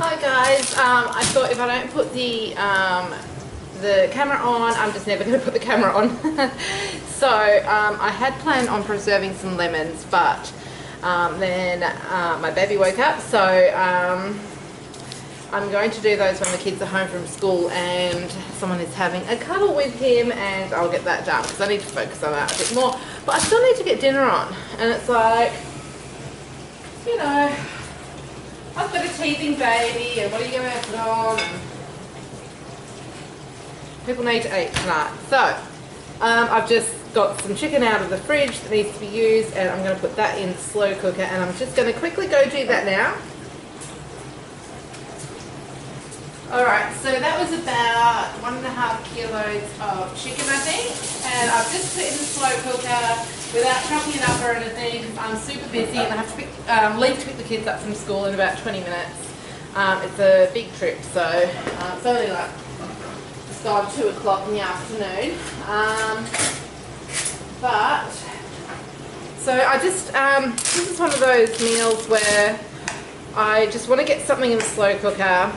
Hi guys, I thought if I don't put the camera on, I'm just never going to put the camera on. So I had planned on preserving some lemons, but then my baby woke up, so I'm going to do those when the kids are home from school and someone is having a cuddle with him, and I'll get that done because I need to focus on that a bit more. But I still need to get dinner on, and it's like, you know, I've got a teething baby, and what are you going to put on? People need to eat tonight. So, I've just got some chicken out of the fridge that needs to be used, and I'm going to put that in the slow cooker, and I'm just going to quickly go do that now. Alright, so that was about 1.5 kilos of chicken, I think, and I've just put it in the slow cooker without chopping it up or anything because I'm super busy and I have to leave to pick the kids up from school in about 20 minutes. It's a big trip, so it's only like just gone 2 o'clock in the afternoon. But so I just this is one of those meals where I just want to get something in the slow cooker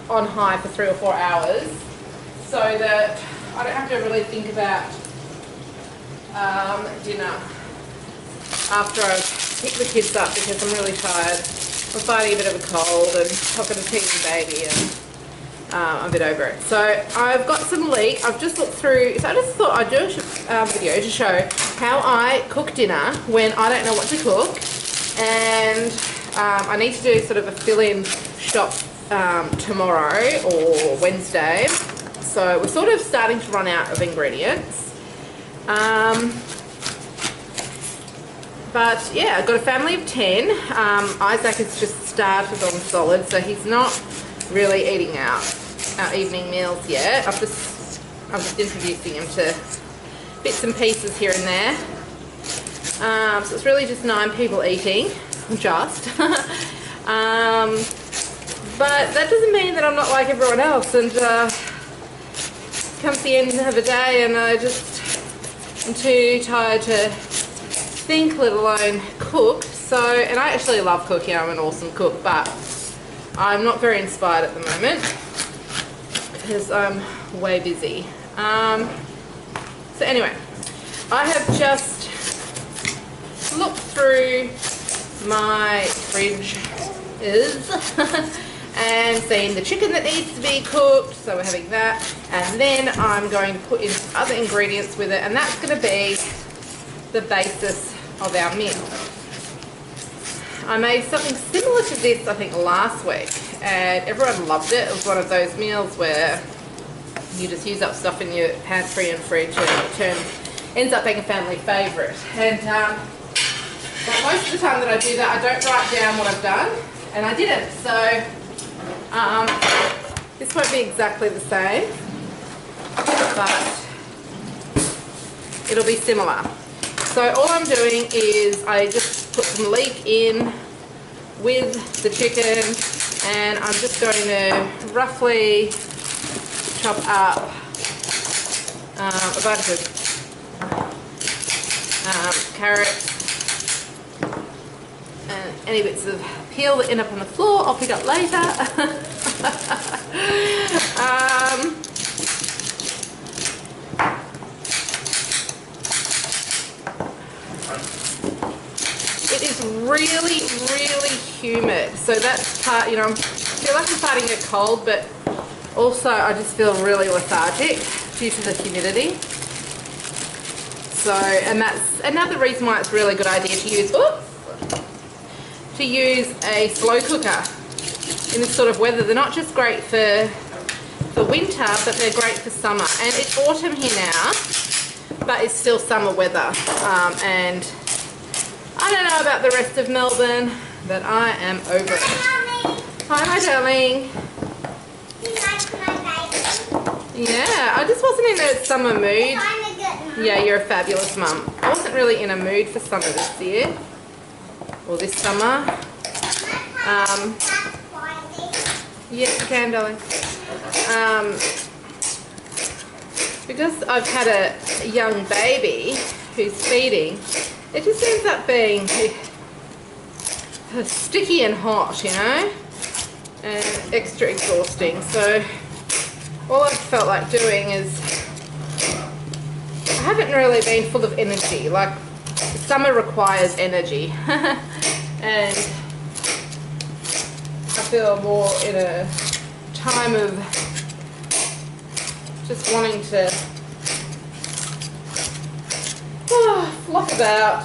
on high for 3 or 4 hours, so that I don't have to really think about dinner after I pick the kids up, because I'm really tired. I'm fighting a bit of a cold and I've got a teething baby, and I'm a bit over it. So I've got some leek. I've just looked through, so I just thought I'd do a video to show how I cook dinner when I don't know what to cook, and I need to do sort of a fill-in shop tomorrow or Wednesday, so we're sort of starting to run out of ingredients. But yeah, I've got a family of 10. Isaac has just started on solid, so he's not really eating out our evening meals yet. I'm just introducing him to bits and pieces here and there. So it's really just 9 people eating, just. But that doesn't mean that I'm not like everyone else, and comes the end of the day and I'm too tired to think, let alone cook. So, and I actually love cooking, I'm an awesome cook, but I'm not very inspired at the moment because I'm way busy. So anyway, I have just looked through my fridge and seen the chicken that needs to be cooked, so we're having that, and then I'm going to put in some other ingredients with it, and that's going to be the basis of our meal. I made something similar to this, I think, last week, and everyone loved it. It was one of those meals where you just use up stuff in your pantry and fridge, and it ends up being a family favourite. And but most of the time that I do that, I don't write down what I've done, and I didn't, so this won't be exactly the same, but it'll be similar. So all I'm doing is I just put some leek in with the chicken, and I'm just going to roughly chop up a bunch of carrots, and any bits of peel that end up on the floor I'll pick up later. It is really, really humid, so that's part, you know, I feel like I'm fighting a cold, but also I just feel really lethargic due to the humidity. So, and that's another reason why it's a really good idea to use a slow cooker in this sort of weather. They're not just great for winter, but they're great for summer. And it's autumn here now, but it's still summer weather. And I don't know about the rest of Melbourne, but I am over it. Hi, my darling. You like my baby? Yeah, I just wasn't in a summer mood. Yeah, you're a fabulous mum. I wasn't really in a mood for summer this year, or this summer. Yes, you can, darling. Because I've had a young baby who's feeding, it just ends up being sticky and hot, you know. and extra exhausting. So all I've felt like doing is, I haven't really been full of energy. Like, summer requires energy. And I feel more in a time of just wanting to flop about.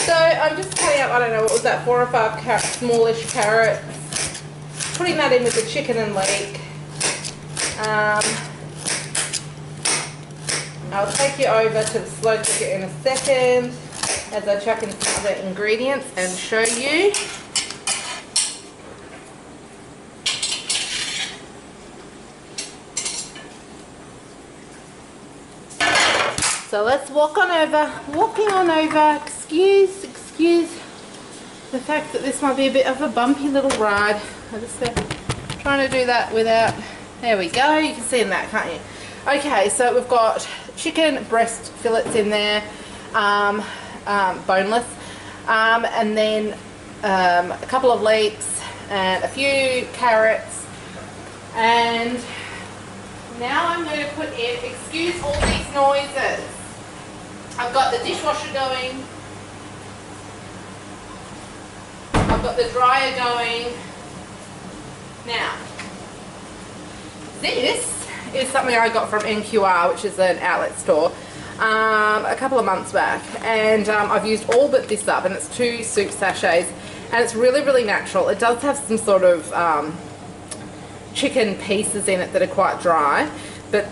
So I'm just cutting up, I don't know, what was that, 4 or 5 smallish carrots, putting that in with the chicken and leek. I'll take you over to the slow cooker in a second as I chuck in some other ingredients and show you. So let's walking on over, excuse the fact that this might be a bit of a bumpy little ride. I'm just trying to do that without, there we go, you can see in that, can't you? Okay, so we've got chicken breast fillets in there, boneless, and then a couple of leeks and a few carrots, and now I'm going to put in, excuse all these noises, I've got the dishwasher going, I've got the dryer going. Now, this is something I got from NQR, which is an outlet store, a couple of months back, and I've used all but this up, and it's 2 soup sachets, and it's really, really natural. It does have some sort of chicken pieces in it that are quite dry, but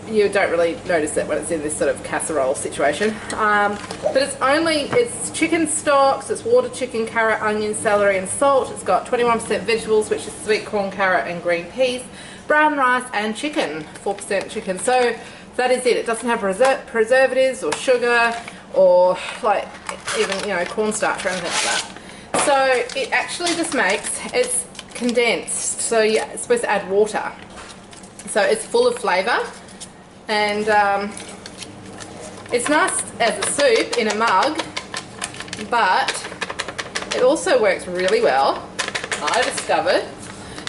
you don't really notice it when it's in this sort of casserole situation. But it's chicken stock, so it's water chicken, carrot, onion, celery and salt. It's got 21% vegetables, which is sweet corn, carrot and green peas, brown rice and chicken, 4% chicken. So that is it. It doesn't have preservatives or sugar or like even, you know, cornstarch or anything like that. So it actually just it's condensed, so you're supposed to add water. So it's full of flavour. And it's nice as a soup in a mug, but it also works really well, I discovered,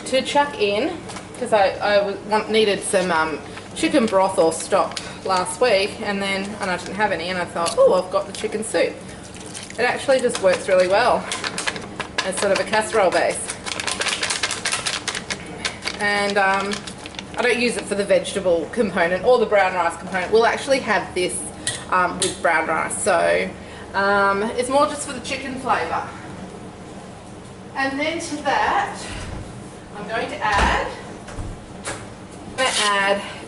to chuck in, because I needed some chicken broth or stock last week, and I didn't have any, and I thought, oh, I've got the chicken soup. It actually just works really well as sort of a casserole base. And I don't use it for the vegetable component or the brown rice component. We'll actually have this with brown rice, so it's more just for the chicken flavour. And then to that, I'm going to add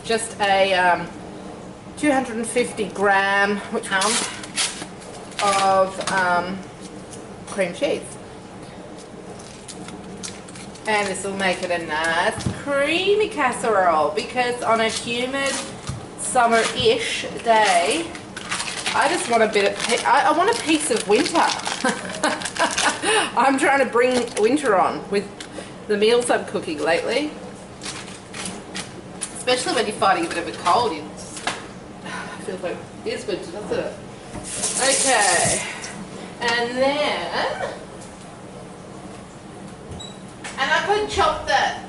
just a 250 gram of cream cheese. And this will make it a nice creamy casserole, because on a humid summer-ish day, I just want a bit of, I want a piece of winter. I'm trying to bring winter on with the meals I'm cooking lately. Especially when you're fighting a bit of a cold, it feels like it is winter, doesn't it? Okay, and then, and I could chop that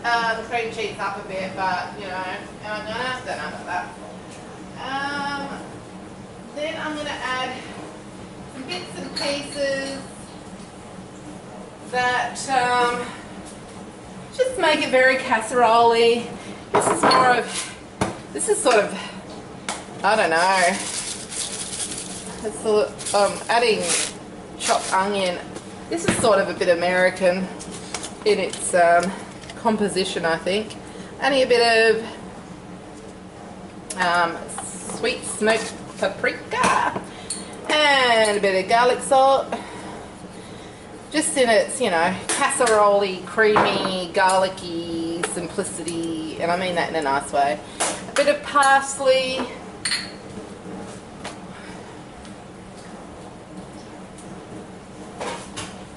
cream cheese up a bit, but you know, I don't know about that. Then I'm going to add some bits and pieces that just make it very casserole-y. This is sort of, I don't know, it's sort of, adding chopped onion. This is sort of a bit American in its composition, I think. Adding a bit of sweet smoked paprika and a bit of garlic salt. Just in its, you know, casserole-y, creamy, garlicky simplicity, and I mean that in a nice way. A bit of parsley.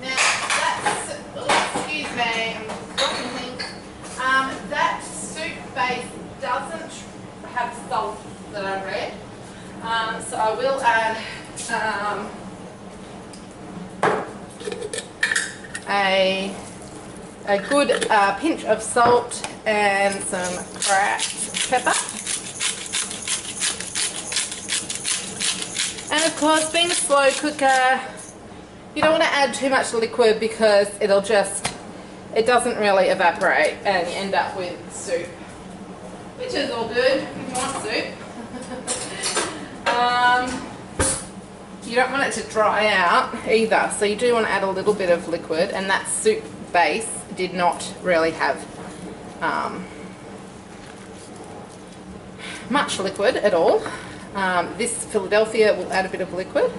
Now that's, excuse me, I'm dropping things. That soup base doesn't have salt that I read. So I will add a good pinch of salt and some cracked pepper. And of course, being a slow cooker, you don't want to add too much liquid because it doesn't really evaporate and you end up with soup, which is all good if you want soup. You don't want it to dry out either, so you do want to add a little bit of liquid, and that soup base did not really have much liquid at all. This Philadelphia will add a bit of liquid,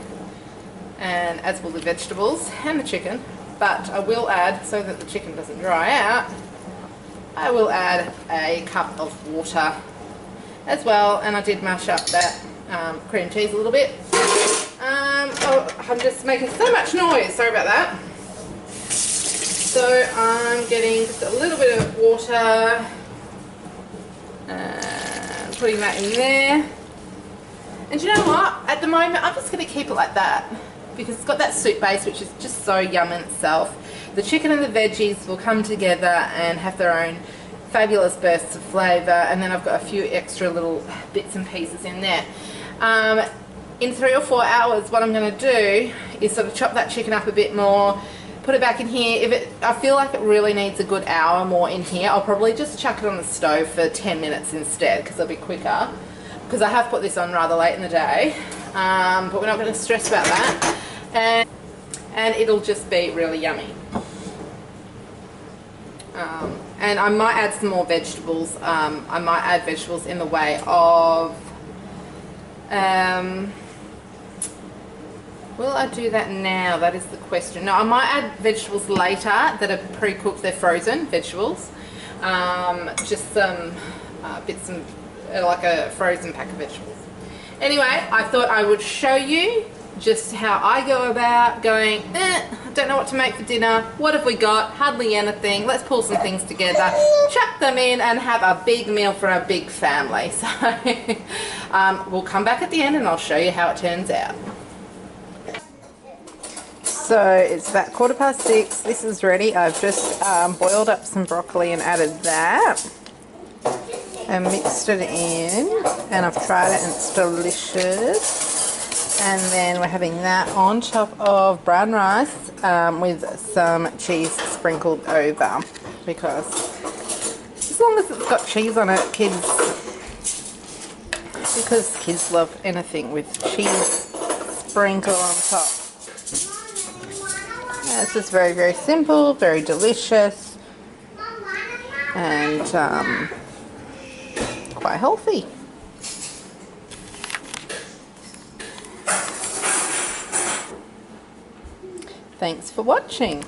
and as will the vegetables and the chicken, but I will add, so that the chicken doesn't dry out, I will add a cup of water as well, and I did mash up that cream cheese a little bit. Oh, I'm just making so much noise, sorry about that. So I'm getting just a little bit of water and putting that in there. And you know what? At the moment, I'm just going to keep it like that because it's got that soup base, which is just so yum in itself. The chicken and the veggies will come together and have their own fabulous bursts of flavour, and then I've got a few extra little bits and pieces in there. In 3 or 4 hours, what I'm going to do is sort of chop that chicken up a bit more, put it back in here. I feel like it really needs a good hour more in here, I'll probably just chuck it on the stove for 10 minutes instead because it'll be quicker. Because I have put this on rather late in the day, but we're not going to stress about that, and it'll just be really yummy. And I might add some more vegetables. I might add vegetables in the way of, will I do that now? That is the question. No, I might add vegetables later that are pre-cooked, they're frozen vegetables. Just some bits and like a frozen pack of vegetables. Anyway, I thought I would show you just how I go about going, I don't know what to make for dinner. What have we got? Hardly anything. Let's pull some things together, chuck them in, and have a big meal for our big family. So we'll come back at the end and I'll show you how it turns out. So it's about 6:15. This is ready. I've just boiled up some broccoli and added that and mixed it in, and I've tried it and it's delicious. And then we're having that on top of brown rice with some cheese sprinkled over, because as long as it's got cheese on it, kids love anything with cheese sprinkled on top. Yeah, it's just very, very simple, very delicious, and quite healthy. Thanks for watching.